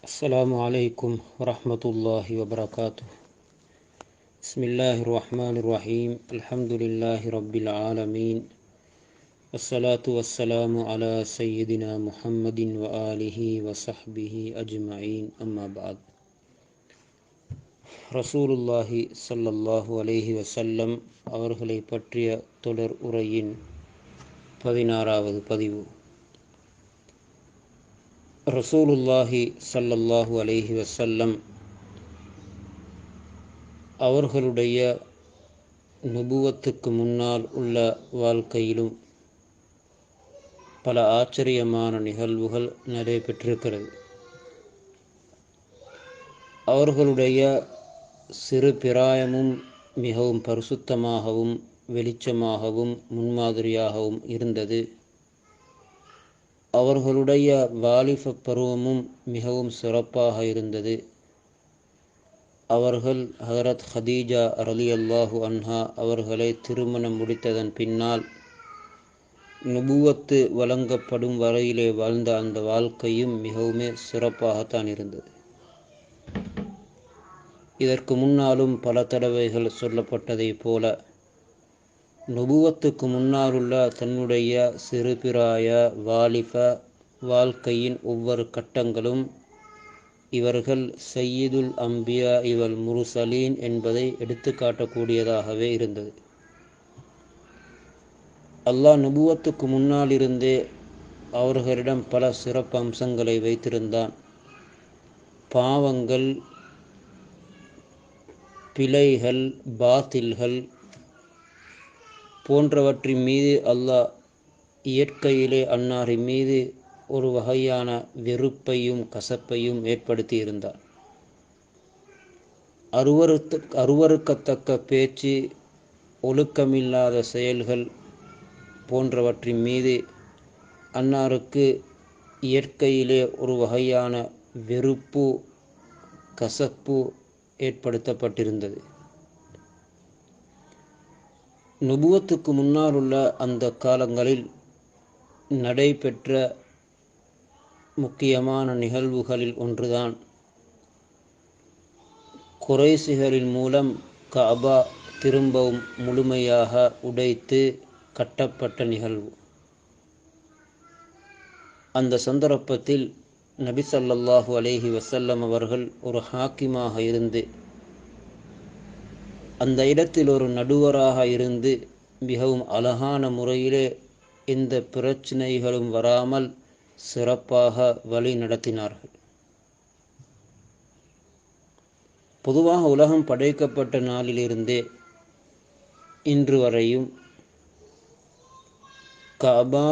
السلام عليكم ورحمة الله وبركاته. بسم الله الرحمن الرحيم. الحمد لله رب العالمين، والصلاة والسلام على سيدنا محمد وآله وصحبه أجمعين. أما بعد. ரசூலுல்லாஹி ஸல்லல்லாஹு அலைஹி வஸல்லம் அவர்களை பற்றிய தொடர் உரையின் 16வது பதிவு. ரசூலுல்லாஹி ஸல்லல்லாஹு அலைஹி வஸல்லம் அவர்களுடைய நுபுவத்துக்கு முன்னால் உள்ள வாழ்க்கையிலும் பல ஆச்சரியமான நிகழ்வுகள் நடைபெற்றிருக்கிறது. அவர்களுடைய சிறு பிராயமும் மிகவும் பரிசுத்தமாகவும் வெளிச்சமாகவும் முன்மாதிரியாகவும் இருந்தது. அவர்களுடைய வாலிப பருவமும் மிகவும் சிறப்பாக இருந்தது. அவர்கள் ஹஜரத் ஹதீஜா ரலியல்லாஹு அன்ஹா அவர்களை திருமணம் முடித்ததன் பின்னால் நுபுவத்து வழங்கப்படும் வரையிலே வாழ்ந்த அந்த வாழ்க்கையும் மிகவும் சிறப்பாகத்தான் இருந்தது. இதற்கு முன்னாலும் பல தடவைகள் சொல்லப்பட்டதைப் போல நுபுவத்துக்கு முன்னாலுள்ள தன்னுடைய சிறுபிராய வாலிப வாழ்க்கையின் ஒவ்வொரு கட்டங்களும் இவர்கள் சையீதுல் அம்பியா இவல் முர்சலீன் என்பதை எடுத்து காட்டக்கூடியதாகவே இருந்தது. அல்லாஹ் நுபுவத்துக்கு முன்னால் இருந்தே அவர்களிடம் பல சிறப்பு அம்சங்களை வைத்திருந்தான். பாவங்கள், பிழைகள், பாத்தில்கள் போன்றவற்றின் மீது அல்லாஹ் இயற்கையிலே அன்னாரின் மீது ஒரு வகையான வெறுப்பையும் கசப்பையும் ஏற்படுத்தி இருந்தார். அருவருக்கத்தக்க பேச்சு, ஒழுக்கமில்லாத செயல்கள் போன்றவற்றின் மீது அன்னாருக்கு இயற்கையிலே ஒரு வகையான வெறுப்பு, கசப்பு ஏற்படுத்தப்பட்டிருந்தது. நுபுவத்துக்கு முன்னால் உள்ள அந்த காலங்களில் நடைபெற்ற முக்கியமான நிகழ்வுகளில் ஒன்றுதான் குறைஷிகளின் மூலம் கஅபா திரும்பவும் முழுமையாக உடைத்து கட்டப்பட்ட நிகழ்வு. அந்த சந்தர்ப்பத்தில் நபி ஸல்லல்லாஹு அலைஹி வஸல்லம் அவர்கள் ஒரு ஹாக்கிமாக இருந்து அந்த இடத்தில் ஒரு நடுவராக இருந்து மிகவும் அழகான முறையிலே எந்த பிரச்சனைகளும் வராமல் சிறப்பாக வழி நடத்தினார்கள். பொதுவாக உலகம் படைக்கப்பட்ட நாளிலிருந்தே இன்று வரையும் கஅபா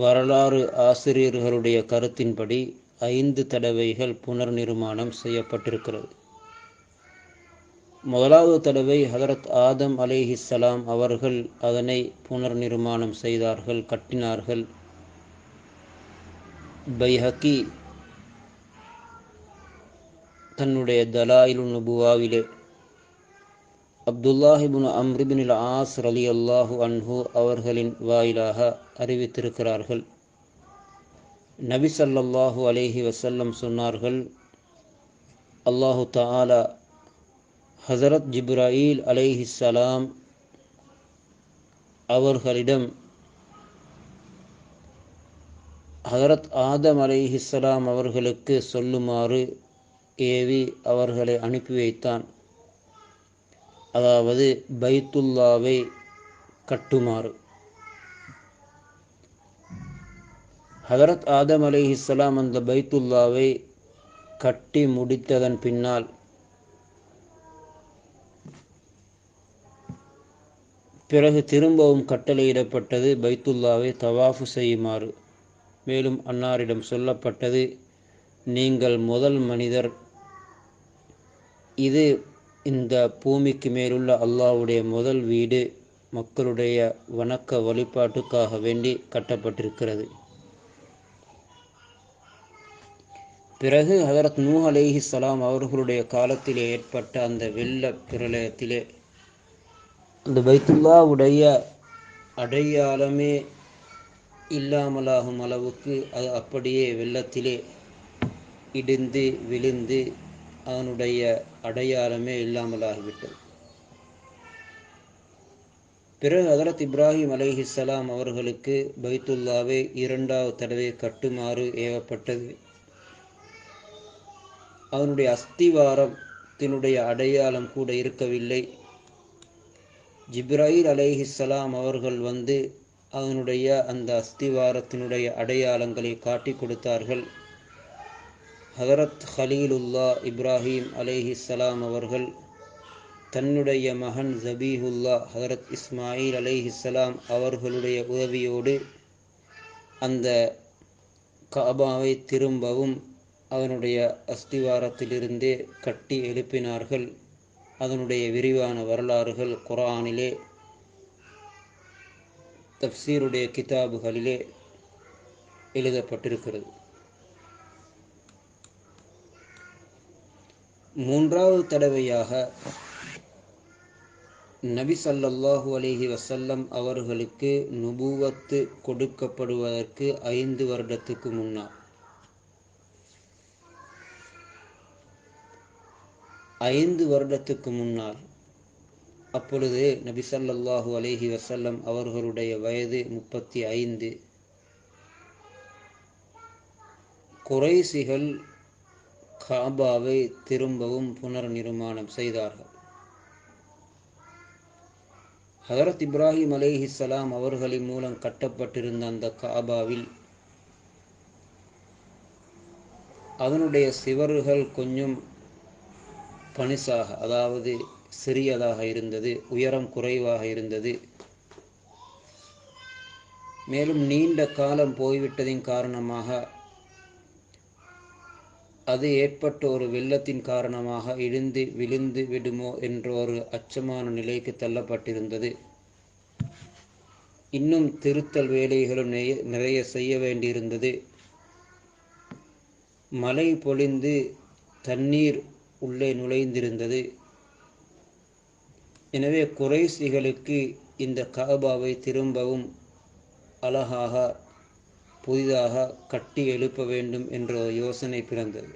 வரலாறு ஆசிரியர்களுடைய கருத்தின்படி 5 தடவைகள் புனர் நிர்மாணம் செய்யப்பட்டிருக்கிறது. முதலாவது தடவை ஹஜரத் ஆதம் அலைஹிஸ்ஸலாம் அவர்கள் அதனை புனர் நிர்மாணம் செய்தார்கள், கட்டினார்கள். பைஹகி தன்னுடைய தலாயிலுன் நுபுவாவிலே அப்துல்லாஹ் இப்னு அம்ர் இப்னுல் ஆஸ் ரலியல்லாஹு அன்ஹு அவர்களின் வாயிலாக அறிவித்திருக்கிறார்கள். நபி ஸல்லல்லாஹு அலைஹி வஸல்லம் சொன்னார்கள், அல்லாஹு தஆலா ஹஸரத் ஜிப்ராயில் அலைஹிஸ்ஸலாம் அவர்களிடம் ஹஸரத் ஆதம் அலைஹிஸ்ஸலாம் அவர்களுக்கு சொல்லுமாறு ஏவி அவர்களை அனுப்பி வைத்தான். அதாவது பைத்துல்லாவை கட்டுமாறு. ஹஸரத் ஆதம் அலைஹிஸ்ஸலாம் அந்த பைத்துல்லாவை கட்டி முடித்ததன் பின்னால் பிறகு திரும்பவும் கட்டளையிடப்பட்டது பைத்துல்லாவை தவாஃபு செய்யுமாறு. மேலும் அன்னாரிடம் சொல்லப்பட்டது, நீங்கள் முதல் மனிதர், இது இந்த பூமிக்கு மேலுள்ள அல்லாஹ்வுடைய முதல் வீடு, மக்களுடைய வணக்க வழிபாட்டுக்காக வேண்டி கட்டப்பட்டிருக்கிறது. பிறகு ஹஜரத் நூஹ் அலைஹிஸ்ஸலாம் அவர்களுடைய காலத்திலே ஏற்பட்ட அந்த வெள்ள பிரளயத்திலே அந்த பைத்துல்லாவுடைய அடையாளமே இல்லாமலாகும் அளவுக்கு அது அப்படியே வெள்ளத்திலே இடிந்து விழுந்து அதனுடைய அடையாளமே இல்லாமலாகிவிட்டது. பிறகு ஹதரத் இப்ராஹிம் அலைஹிஸ்ஸலாம் அவர்களுக்கு பைத்துல்லாவை 2வது தடவை கட்டுமாறு ஏவப்பட்டது. அதனுடைய அஸ்திவாரத்தினுடைய அடையாளம் கூட இருக்கவில்லை. ஜிப்ராயில் அலைஹிஸ்ஸலாம் அவர்கள் வந்து அதனுடைய அந்த அஸ்திவாரத்தினுடைய அடையாளங்களை காட்டி கொடுத்தார்கள். ஹதரத் ஹலீலுல்லா இப்ராஹிம் அலைஹிஸ்ஸலாம் அவர்கள் தன்னுடைய மகன் ஜபீஹுல்லா ஹதரத் இஸ்மாயில் அலைஹிஸ்ஸலாம் அவர்களுடைய உதவியோடு அந்த கஅபாவை திரும்பவும் அதனுடைய அஸ்திவாரத்திலிருந்தே கட்டி எழுப்பினார்கள். அதனுடைய விரிவான வரலாறுகள் குர்ஆனிலே தஃப்சீருடைய கிதாபுகளிலே எழுதப்பட்டிருக்கிறது. 3வது தடவையாக நபி ஸல்லல்லாஹு அலைஹி வஸல்லம் அவர்களுக்கு நுபுவத்து கொடுக்கப்படுவதற்கு 5 வருடத்துக்கு முன்னால் 5 வருடத்துக்கு முன்னால் அப்பொழுது நபி ஸல்லல்லாஹு அலைஹி வஸல்லம் அவர்களுடைய வயது 35. குறைஷிகள் கஅபாவை திரும்பவும் புனர் நிர்மாணம் செய்தார்கள். ஹதரத் இப்ராஹிம் அலைஹிஸ்ஸலாம் அவர்களின் மூலம் கட்டப்பட்டிருந்த அந்த கஅபாவில் அதனுடைய சிவறுகள் கொஞ்சம் பனிசாக, அதாவது சிறியதாக இருந்தது, உயரம் குறைவாக இருந்தது. மேலும் நீண்ட காலம் போய்விட்டதின் காரணமாக அது ஏற்பட்ட ஒரு வெள்ளத்தின் காரணமாக இடிந்து விழுந்து விடுமோ என்ற ஒரு அச்சமான நிலைக்கு தள்ளப்பட்டிருந்தது. இன்னும் திருத்தல் வேலைகளும் நிறைய செய்ய வேண்டியிருந்தது. மழை பொழிந்து தண்ணீர் உள்ளே நுழைந்திருந்தது. எனவே குறைஷிகளுக்கு இந்த கஅபாவை திரும்பவும் அழகாக புதிதாக கட்டி எழுப்ப வேண்டும் என்ற யோசனை பிறந்தது.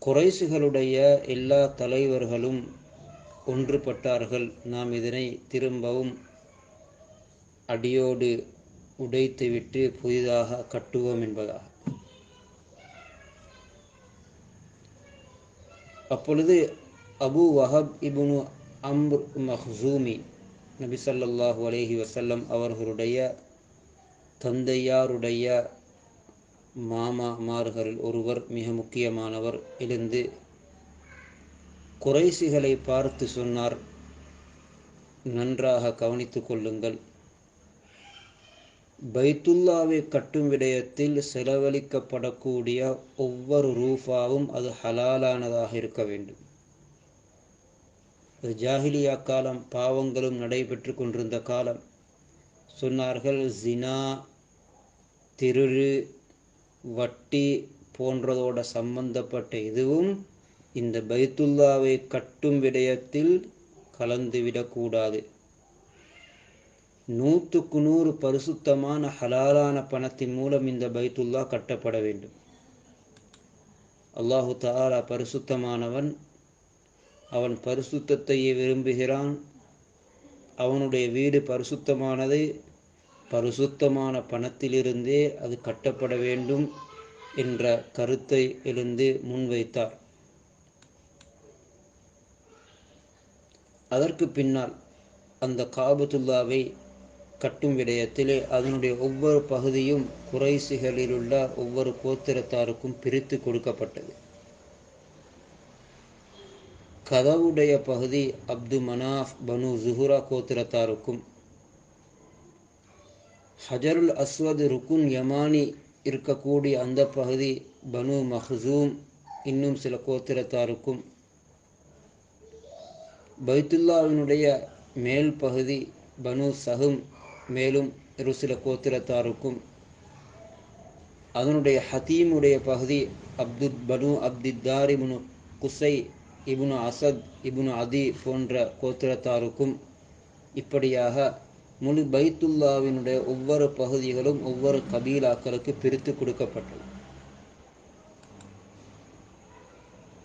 குறைஷிகளுடைய எல்லா தலைவர்களும் ஒன்றுபட்டார்கள். நாம் இதனை திரும்பவும் அடியோடு உடைத்துவிட்டு புதிதாக கட்டுவோம் என்பதாக. அப்பொழுது அபு வஹப் இப்னு அம்ர் மஹ்சூமி நபி ஸல்லல்லாஹு அலைஹி வஸல்லம் அவர்களுடைய தந்தையாருடைய மாமாமார்களில் ஒருவர், மிக முக்கியமானவர், எழுந்து குறைஷிகளை பார்த்து சொன்னார், நன்றாக கவனித்து கொள்ளுங்கள். பைத்துல்லாவை கட்டும் விடயத்தில் செலவழிக்கப்படக்கூடிய ஒவ்வொரு ரூபாவும் அது ஹலாலானதாக இருக்க வேண்டும். அது ஜாஹிலியா காலம், பாவங்களும் நடைபெற்று கொண்டிருந்த காலம். சொன்னார்கள், ஜினா, திருடு, வட்டி போன்றதோட சம்பந்தப்பட்ட எதுவும் இந்த பைத்துல்லாவை கட்டும் விடயத்தில் கலந்துவிடக்கூடாது. 100க்கு 100 பரிசுத்தமான ஹலாலான பணத்தின் மூலம் இந்த பைத்துல்லா கட்டப்பட வேண்டும். அல்லாஹு தஆலா பரிசுத்தமானவன். அவன் பரிசுத்தத்தையே விரும்புகிறான். அவனுடைய வீடு பரிசுத்தமானது. பரிசுத்தமான பணத்திலிருந்தே அது கட்டப்பட வேண்டும் என்ற கருத்தை எழுந்து முன்வைத்தார். அதற்கு பின்னால் அந்த காபத்துல்லாவை கட்டும் விடயத்திலே அதனுடைய ஒவ்வொரு பகுதியும் குறைஷிகளில் உள்ள ஒவ்வொரு கோத்திரத்தாருக்கும் பிரித்து கொடுக்கப்பட்டது. கதவுடைய பகுதி அப்து மனாஃப் பனு ஜுஹுரா கோத்திரத்தாருக்கும், ஹஜருல் அஸ்வத் ருக்குன் யமானி இருக்கக்கூடிய அந்த பகுதி பனு மஹ்சூம் இன்னும் சில கோத்திரத்தாருக்கும், பைத்துல்லாவினுடைய மேல் பகுதி பனு சஹும் மேலும் ஒரு சில கோத்திரத்தாருக்கும், அதனுடைய ஹதீமுடைய பகுதி பனு அப்தித்தார் இப்னு குசை இப்னு அசத் இப்னு அதி போன்ற கோத்திரத்தாருக்கும், இப்படியாக முழு பைத்துல்லாவினுடைய ஒவ்வொரு பகுதிகளும் ஒவ்வொரு கபீலாக்களுக்கு பிரித்து கொடுக்கப்பட்டது.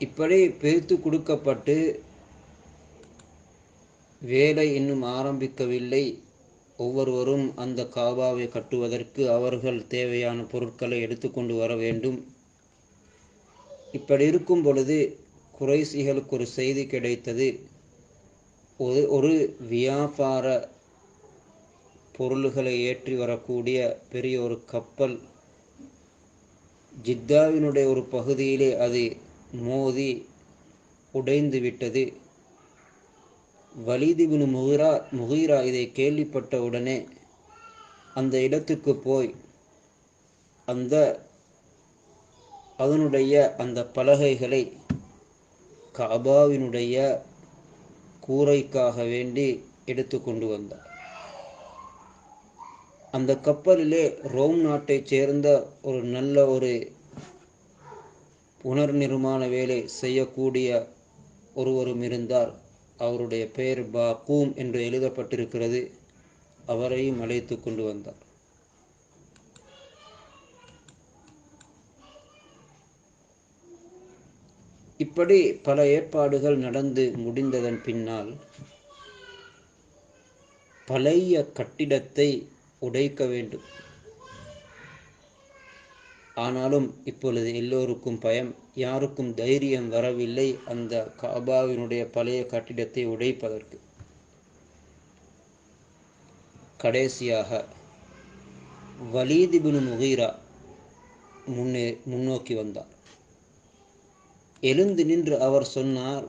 இப்படி பிரித்து கொடுக்கப்பட்டு வேலை இன்னும் ஆரம்பிக்கவில்லை. ஒவ்வொருவரும் அந்த காபாவை கட்டுவதற்கு அவர்கள் தேவையான பொருட்களை எடுத்துக்கொண்டு வர வேண்டும். இப்படி இருக்கும் பொழுது குறைசிகளுக்கு ஒரு செய்தி கிடைத்தது. ஒரு வியாபார பொருள்களை ஏற்றி வரக்கூடிய பெரிய ஒரு கப்பல் ஜித்தாவினுடைய ஒரு பகுதியிலே அது மோதி உடைந்து விட்டது. வலீத் இப்னு முகீரா இதை கேள்விப்பட்ட உடனே அந்த இடத்துக்கு போய் அதனுடைய அந்த பலகைகளை கஅபாவினுடைய கூரைக்காக வேண்டி எடுத்து கொண்டு வந்தார். அந்த கப்பலிலே ரோம் நாட்டைச் சேர்ந்த ஒரு நல்ல ஒரு புனர்நிர்மாண வேலை செய்யக்கூடிய ஒருவரும் இருந்தார். அவருடைய பெயர் பாக்கூம் என்று எழுதப்பட்டிருக்கிறது. அவரையும் அழைத்து கொண்டு வந்தார். இப்படி பல ஏற்பாடுகள் நடந்து முடிந்ததன் பின்னால் பழைய கட்டிடத்தை உடைக்க வேண்டும். ஆனாலும் இப்பொழுது எல்லோருக்கும் பயம், யாருக்கும் தைரியம் வரவில்லை அந்த கஅபாவினுடைய பழைய கட்டிடத்தை உடைப்பதற்கு. கடைசியாக வலீத் இப்னு முகீரா முன்னோக்கி வந்தார். எழுந்து நின்று அவர் சொன்னார்,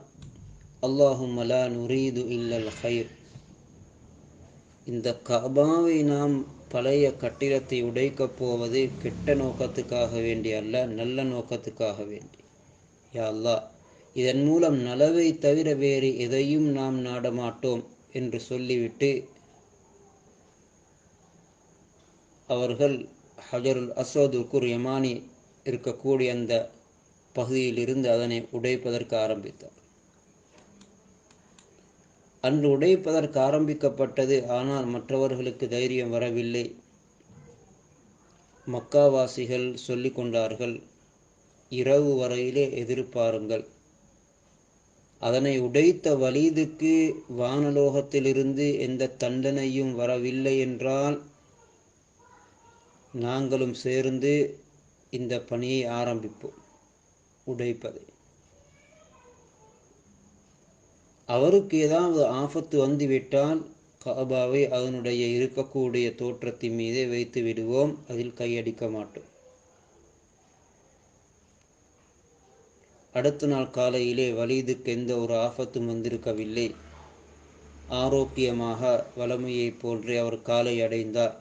அல்லாஹும்ம லா நுரீது இல்லல் ஹைர். இந்த கஅபாவை நாம் பழைய கட்டிடத்தை உடைக்கப் போவது கெட்ட நோக்கத்துக்காக வேண்டி அல்ல, நல்ல நோக்கத்துக்காக வேண்டி. யா அல்லாஹ், இதன் மூலம் நலவை தவிர வேறு எதையும் நாம் நாடமாட்டோம் என்று சொல்லிவிட்டு அவர்கள் ஹஜருல் அஸ்வதுக்குர் யமானி இருக்கக்கூடிய அந்த பகுதியிலிருந்து அதனை உடைப்பதற்கு ஆரம்பித்தார். அன்று உடைப்பதற்கு ஆரம்பிக்கப்பட்டது. ஆனால் மற்றவர்களுக்கு தைரியம் வரவில்லை. மக்காவாசிகள் சொல்லி கொண்டார்கள், இரவு வரையிலே எதிர்பாருங்கள். அதனை உடைத்த வலீதுக்கு வானலோகத்திலிருந்து எந்த தண்டனையும் வரவில்லை என்றால் நாங்களும் சேர்ந்து இந்த பணியை ஆரம்பிப்போம், உடைப்பதை. அவருக்கு ஏதாவது ஆபத்து வந்துவிட்டால் கஅபாவை அதனுடைய இருக்கக்கூடிய தோற்றத்தின் மீதே வைத்து விடுவோம், அதில் கையடிக்க மாட்டோம். அடுத்த நாள் காலையிலே வலீதுக்கு எந்த ஒரு ஆபத்தும் வந்திருக்கவில்லை. ஆரோக்கியமாக வளமையை போன்றே அவர் காலை அடைந்தார்.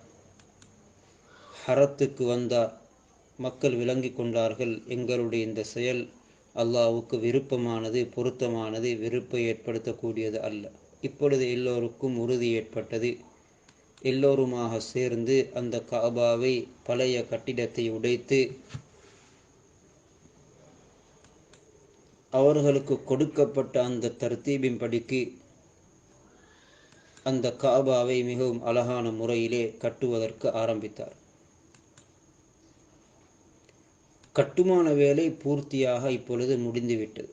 ஹரத்துக்கு வந்தார். மக்கள் விளங்கி கொண்டார்கள், எங்களுடைய இந்த செயல் அல்லாஹ்வுக்கு விருப்பமானது, பொருத்தமானது, வெறுப்பை ஏற்படுத்தக்கூடியது அல்ல. இப்பொழுது எல்லோருக்கும் உறுதி ஏற்பட்டது. எல்லோருமாக சேர்ந்து அந்த கஅபாவை பழைய கட்டிடத்தை உடைத்து அவர்களுக்கு கொடுக்கப்பட்ட அந்த தர்தீபின் படிக்கு அந்த கஅபாவை மிகவும் அழகான முறையிலே கட்டுவதற்கு ஆரம்பித்தார். கட்டுமான வேலை பூர்த்தியாக இப்பொழுது முடிந்துவிட்டது.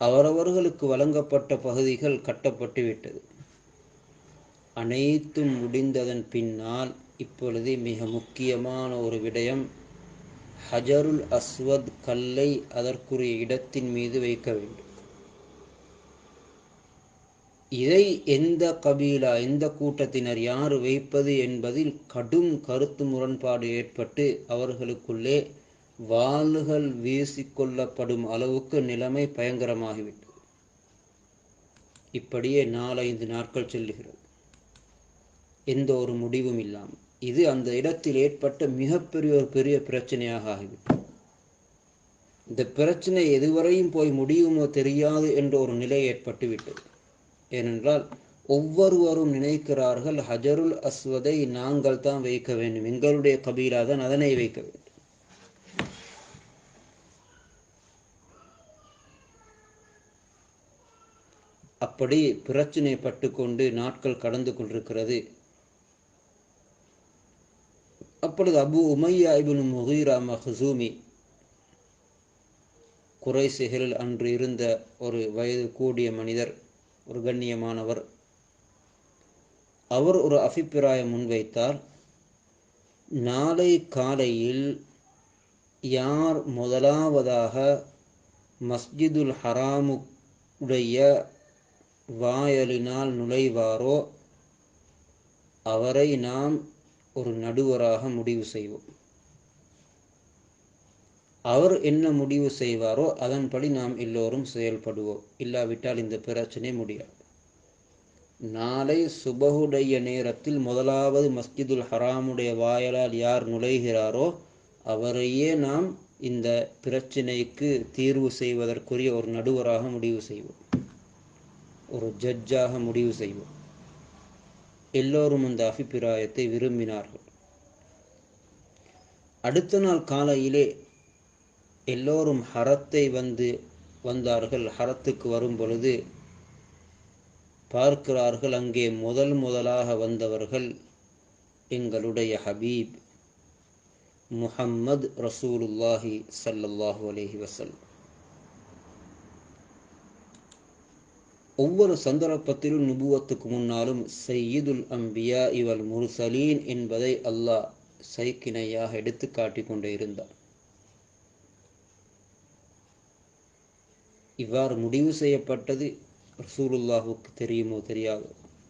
அவரவர்களுக்கு வழங்கப்பட்ட பகுதிகள் கட்டப்பட்டு விட்டது. அனைத்தும் முடிந்ததன் பின்னால் இப்பொழுது மிக முக்கியமான ஒரு விடயம், ஹஜருல் அஸ்வத் கல்லை அதற்குரிய இடத்தின் மீது வைக்க வேண்டும். இதை எந்த கபீலா, எந்த கூட்டத்தினர் யார் வைப்பது என்பதில் கடும் கருத்து முரண்பாடு ஏற்பட்டு அவர்களுக்குள்ளே வாள்கள் வீசிக்கொள்ளப்படும் அளவுக்கு நிலைமை பயங்கரமாகிவிட்டது. இப்படியே 4-5 நாட்கள் செல்லுகிறது, எந்த ஒரு முடிவும் இல்லாமல். இது அந்த இடத்தில் ஏற்பட்ட மிகப்பெரிய ஒரு பெரிய பிரச்சனையாக ஆகிவிட்டது. இந்த பிரச்சனை எதுவரையும் போய் முடியுமோ தெரியாது என்ற ஒரு நிலை ஏற்பட்டுவிட்டது. ஏனென்றால் ஒவ்வொருவரும் நினைக்கிறார்கள், ஹஜருல் அஸ்வதை நாங்கள் தான் வைக்க வேண்டும், எங்களுடைய கபீலா தான் அதனை வைக்க வேண்டும். அப்படி பிரச்சனை பட்டு கொண்டு நாட்கள் கடந்து கொண்டிருக்கிறது. அப்பொழுது அபு உமையா இப்னு முகீரா மக்சூமி குறைசிகளில் அன்று இருந்த ஒரு வயது கூடிய மனிதர், ஒரு கண்ணியமானவர், அவர் ஒரு அபிப்பிராயம் முன்வைத்தார். நாளை காலையில் யார் முதலாவதாக மஸ்ஜிதுல் ஹராமுடைய வாயலினால் நுழைவாரோ அவரை நாம் ஒரு நடுவராக முடிவு செய்வோம். அவர் என்ன முடிவு செய்வாரோ அதன்படி நாம் எல்லோரும் செயல்படுவோம். இல்லாவிட்டால் இந்த பிரச்சனை முடியாது. நாளை சுபஹுடைய நேரத்தில் முதலாவது மஸ்ஜிதுல் ஹராமுடைய வாயலால் யார் நுழைகிறாரோ அவரையே நாம் இந்த பிரச்சனைக்கு தீர்வு செய்வதற்குரிய ஒரு நடுவராக முடிவு செய்வோம், ஒரு ஜட்ஜாக முடிவு செய்வோம். எல்லோரும் அந்த அபிப்பிராயத்தை விரும்பினார்கள். அடுத்த நாள் காலையிலே எல்லோரும் ஹரத்தை வந்தார்கள். ஹரத்துக்கு வரும் பொழுது பார்க்கிறார்கள், அங்கே முதலாக வந்தவர்கள் எங்களுடைய ஹபீப் முஹம்மது ரசூலுல்லாஹி ஸல்லல்லாஹு அலைஹி வஸல்லம். ஒவ்வொரு சந்தர்ப்பத்திலும் நுபுவத்துக்கு முன்னாலும் சையீதுல் அம்பியா வல் முர்சலீன் என்பதை அல்லாஹ் சைக்கினையாக எடுத்து காட்டிக் கொண்டே இருந்தார். இவ்வாறு முடிவு செய்யப்பட்டது ரசூலுல்லாஹுக்கு தெரியுமோ தெரியாது,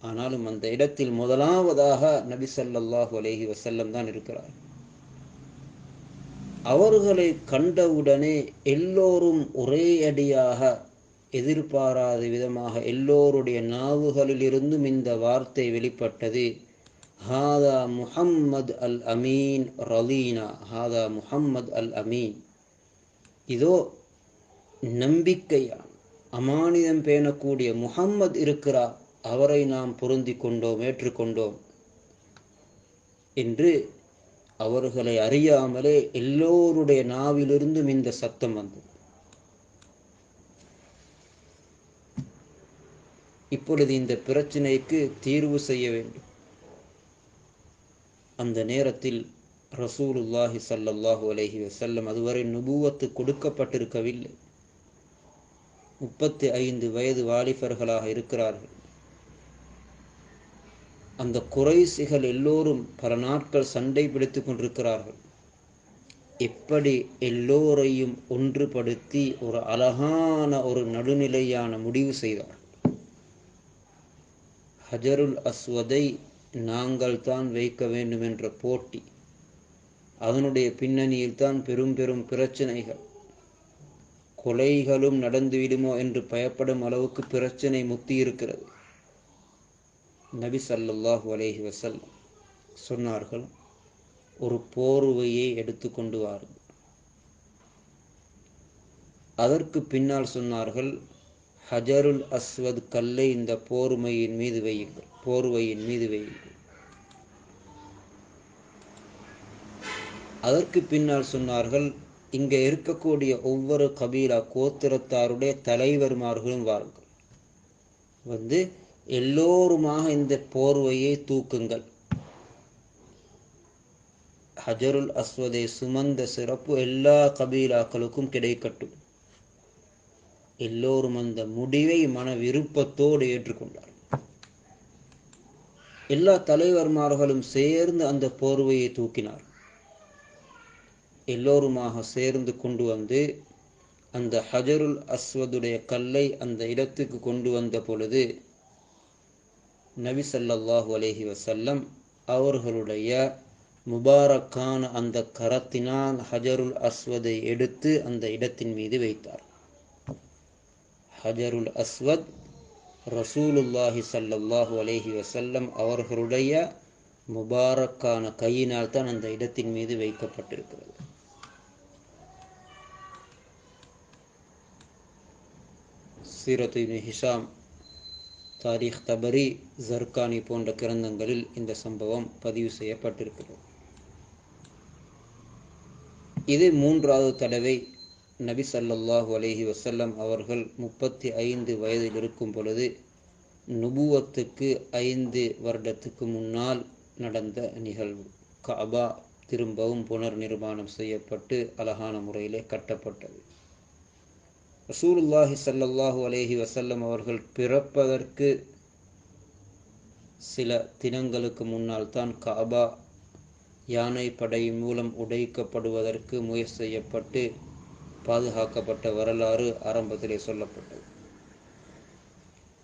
ஆனாலும் அந்த இடத்தில் முதலாவதாக நபி ஸல்லல்லாஹு அலைஹி வஸல்லம் தான் இருக்கிறார். அவர்களை கண்டவுடனே எல்லோரும் ஒரே அடியாக எதிர்பாராத விதமாக எல்லோருடைய நாவுகளிலிருந்தும் இந்த வார்த்தை வெளிப்பட்டது, ஹாதா முஹம்மது அல் அமீன் ரலீனா, ஹாதா முஹம்மது அல் அமீன், இதோ நம்பிக்கையான அமானிதம் பேணக்கூடிய முஹம்மது இருக்கிறார், அவரை நாம் பொருந்தி கொண்டோம், ஏற்றுக்கொண்டோம் என்று அவர்களை அறியாமலே எல்லோருடைய நாவிலிருந்தும் இந்த சத்தம் வந்தது. இப்பொழுது இந்த பிரச்சனைக்கு தீர்வு செய்ய வேண்டும். அந்த நேரத்தில் ரசூலுல்லாஹி ஸல்லல்லாஹு அலைஹி வஸல்லம் அதுவரை நுபுவத்து கொடுக்கப்பட்டிருக்கவில்லை. 35 வயது வாலிபர்களாக இருக்கிறார்கள். அந்த குறைசிகள் எல்லோரும் பல நாட்கள் சண்டை பிடித்துக் கொண்டிருக்கிறார்கள். எப்படி எல்லோரையும் ஒன்றுபடுத்தி ஒரு அழகான ஒரு நடுநிலையான முடிவு செய்தார். ஹஜருல் அஸ்வதை நாங்கள் தான் வைக்க வேண்டும் என்ற போட்டி, அதனுடைய பின்னணியில் தான் பெரும் பெரும் பிரச்சனைகள், கொலைகளும் நடந்துவிடுமோ என்று பயப்படும் அளவுக்கு பிரச்சனை முத்தி இருக்கிறது. நபி ஸல்லல்லாஹு அலைஹி வஸல்லம் சொன்னார்கள், ஒரு போர்வையை எடுத்துக்கொண்டு வாருங்கள். அதற்கு பின்னால் சொன்னார்கள், ஹஜருல் அஸ்வத் கல்லை இந்த போர்வையின் மீது வையுங்கள். அதற்கு பின்னால் சொன்னார்கள், இங்கே இருக்கக்கூடிய ஒவ்வொரு கபீலா கோத்திரத்தாருடைய தலைவர்மார்களும் வாருங்கள், வந்து எல்லோருமாக இந்த போர்வையை தூக்குங்கள். ஹஜருல் அஸ்வதை சுமந்த சிறப்பு எல்லா கபீலாக்களுக்கும் கிடைக்கட்டும். எல்லோரும் அந்த முடிவை மன விருப்பத்தோடு ஏற்றுக்கொண்டார். எல்லா தலைவர்மார்களும் சேர்ந்து அந்த போர்வையை தூக்கினார். எல்லோருமாக சேர்ந்து கொண்டு வந்து அந்த ஹஜருல் அஸ்வதுடைய கல்லை அந்த இடத்துக்கு கொண்டு வந்த பொழுது நபி ஸல்லல்லாஹு அலைஹி வஸல்லம் அவர்களுடைய முபாரக்கான அந்த கரத்தினால் ஹஜருல் அஸ்வதை எடுத்து அந்த இடத்தின் மீது வைத்தார். ஹஜருல் அஸ்வத் ரசூலுல்லாஹி ஸல்லல்லாஹு அலைஹி வஸல்லம் அவர்களுடைய முபாரக்கான கையினால் தான் அந்த இடத்தின் மீது வைக்கப்பட்டிருக்கிறது. சீரத் இப்னு ஹிஷாம், தாரீக் தபரி, ஜர்கானி போன்ற கிரந்தங்களில் இந்த சம்பவம் பதிவு செய்யப்பட்டிருக்கிறது. இது 3வது தடவை நபி ஸல்லல்லாஹு அலைஹி வஸல்லம் அவர்கள் 35 வயதில் இருக்கும் பொழுது நுபுவத்துக்கு 5 வருடத்துக்கு முன்னால் நடந்த நிகழ்வு. கஅபா திரும்பவும் புனர் நிர்மாணம் செய்யப்பட்டு அழகான முறையிலே கட்டப்பட்டது. ரசூலுல்லாஹி ஸல்லல்லாஹு அலைஹி வஸல்லம் அவர்கள் பிறப்பதற்கு சில தினங்களுக்கு முன்னால் தான் காபா யானை படை மூலம் உடைக்கப்படுவதற்கு முயற்சி செய்யப்பட்டு பாதுகாக்கப்பட்ட வரலாறு ஆரம்பத்திலே சொல்லப்பட்டது.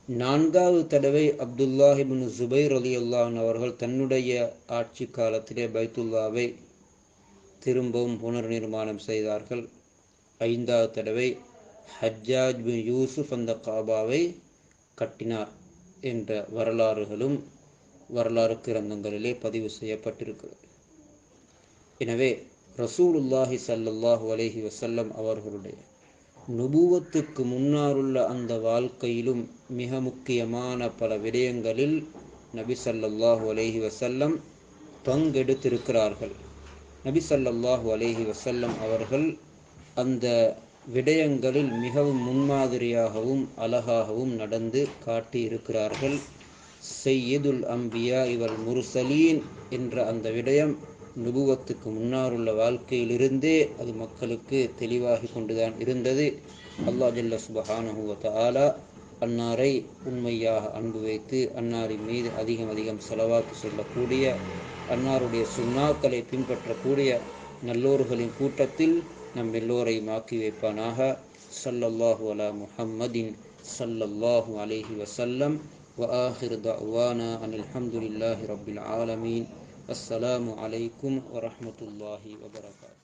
4வது தடவை அப்துல்லாஹ் இப்னு ஜுபைர் ரலியல்லாஹு அன்ஹு அவர்கள் தன்னுடைய ஆட்சி காலத்திலே பைத்துல்லாவை திரும்பவும் புனர்நிர்மாணம் செய்தார்கள். 5வது தடவை ஹஜ்ஜாஜ் பின் யூசுப் அந்த காபாவை கட்டினார் என்ற வரலாறுகளும் வரலாறு கிரந்தங்களிலே பதிவு செய்யப்பட்டிருக்கிறது. எனவே ரசூலுல்லாஹி ஸல்லல்லாஹு அலைஹி வஸல்லம் அவர்களுடைய நுபுவத்துக்கு முன்னாருள்ள அந்த வாழ்க்கையிலும் மிக முக்கியமான பல விடயங்களில் நபி ஸல்லல்லாஹு அலைஹி வஸல்லம் பங்கெடுத்திருக்கிறார்கள். நபி ஸல்லல்லாஹு அலைஹி வஸல்லம் அவர்கள் அந்த விடயங்களில் மிகவும் முன்மாதிரியாகவும் அழகாகவும் நடந்து காட்டியிருக்கிறார்கள். சையதுல் அம்பியா வல் முர்சலீன் என்ற அந்த விடயம் நுபுவத்துக்கு முன்னாருள்ள வாழ்க்கையிலிருந்தே அது மக்களுக்கு தெளிவாகி கொண்டுதான் இருந்தது. அல்லாஹ் ஜல்ல சுப்ஹானஹு வ தஆலா அன்னாரை உண்மையாக அன்பு வைத்து அன்னாரின் மீது அதிகம் ஸலவாத்து சொல்லக்கூடிய, அன்னாருடைய சுன்னாக்களை பின்பற்றக்கூடிய நல்லோர்களின் கூட்டத்தில் நம் எல்லோரையும் ஆக்கி வைப்பானாக. ஸல்லல்லாஹு அலா முஹம்மதின் ஸல்லல்லாஹு அலைஹி வஸல்லம். وآخر دعوانا أن الحمد لله رب العالمين. السلام عليكم ورحمة الله وبركاته.